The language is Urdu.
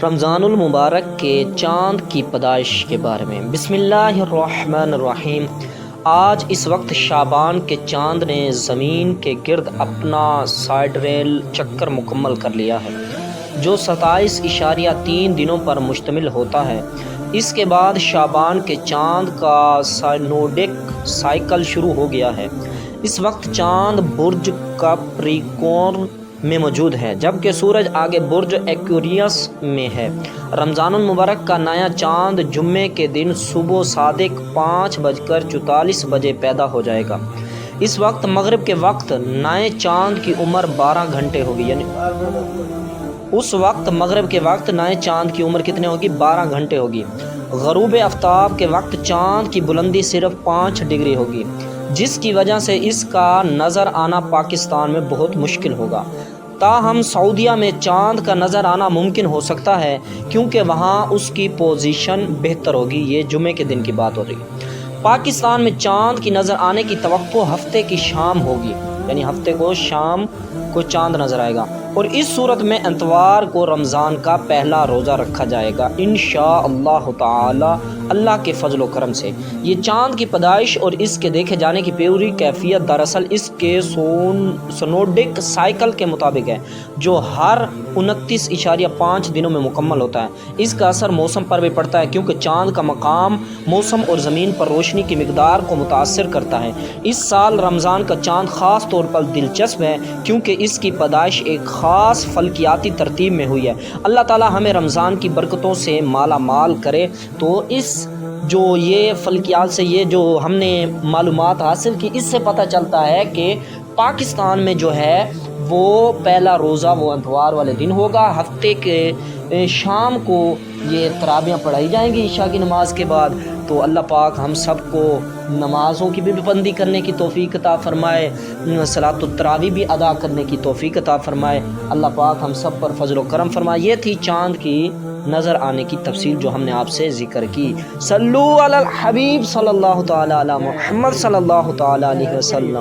رمضان المبارک کے چاند کی پیدائش کے بارے میں۔ بسم اللہ الرحمن الرحیم۔ آج اس وقت شعبان کے چاند نے زمین کے گرد اپنا سائیڈرل چکر مکمل کر لیا ہے، جو 27.3 دنوں پر مشتمل ہوتا ہے۔ اس کے بعد شعبان کے چاند کا سائنوڈک سائیکل شروع ہو گیا ہے۔ اس وقت چاند برج کیپریکورن میں موجود ہے، جبکہ سورج آگے برج ایکویریس میں ہے۔ رمضان المبارک کا نیا چاند جمعے کے دن صبح صادق 5:44 بجے پیدا ہو جائے گا۔ اس وقت مغرب کے وقت نئے چاند کی عمر 12 گھنٹے ہوگی، یعنی اس وقت مغرب کے وقت نئے چاند کی عمر کتنے ہوگی؟ 12 گھنٹے ہوگی۔ غروب آفتاب کے وقت چاند کی بلندی صرف 5 ڈگری ہوگی، جس کی وجہ سے اس کا نظر آنا پاکستان میں بہت مشکل ہوگا۔ تاہم سعودیہ میں چاند کا نظر آنا ممکن ہو سکتا ہے، کیونکہ وہاں اس کی پوزیشن بہتر ہوگی۔ یہ جمعے کے دن کی بات ہو رہی ہے۔ پاکستان میں چاند کی نظر آنے کی توقع ہفتے کی شام ہوگی، یعنی ہفتے کو شام کو چاند نظر آئے گا، اور اس صورت میں اتوار کو رمضان کا پہلا روزہ رکھا جائے گا انشاءاللہ تعالی اللہ کے فضل و کرم سے۔ یہ چاند کی پیدائش اور اس کے دیکھے جانے کی پوری کیفیت دراصل اس کے سنوڈک سائیکل کے مطابق ہے، جو ہر 29.5 دنوں میں مکمل ہوتا ہے۔ اس کا اثر موسم پر بھی پڑتا ہے، کیونکہ چاند کا مقام موسم اور زمین پر روشنی کی مقدار کو متاثر کرتا ہے۔ اس سال رمضان کا چاند خاص طور پر دلچسپ ہے، کیونکہ اس کی پیدائش ایک خاص فلکیاتی ترتیب میں ہوئی ہے۔ اللہ تعالی ہمیں رمضان کی برکتوں سے مالا مال کرے۔ تو اس جو یہ فلکیات سے یہ جو ہم نے معلومات حاصل کی، اس سے پتہ چلتا ہے کہ پاکستان میں جو ہے وہ پہلا روزہ وہ اتوار والے دن ہوگا۔ ہفتے کے شام کو یہ تراویحیں پڑھائی جائیں گی عشاء کی نماز کے بعد۔ تو اللہ پاک ہم سب کو نمازوں کی بھی پابندی کرنے کی توفیق عطا فرمائے، صلاۃ التراویح بھی ادا کرنے کی توفیق عطا فرمائے۔ اللہ پاک ہم سب پر فضل و کرم فرمائے۔ یہ تھی چاند کی نظر آنے کی تفصیل جو ہم نے آپ سے ذکر کی۔ صلو علی الحبیب صلی اللہ تعالی علی محمد صلی اللہ تعالی علیہ وسلم۔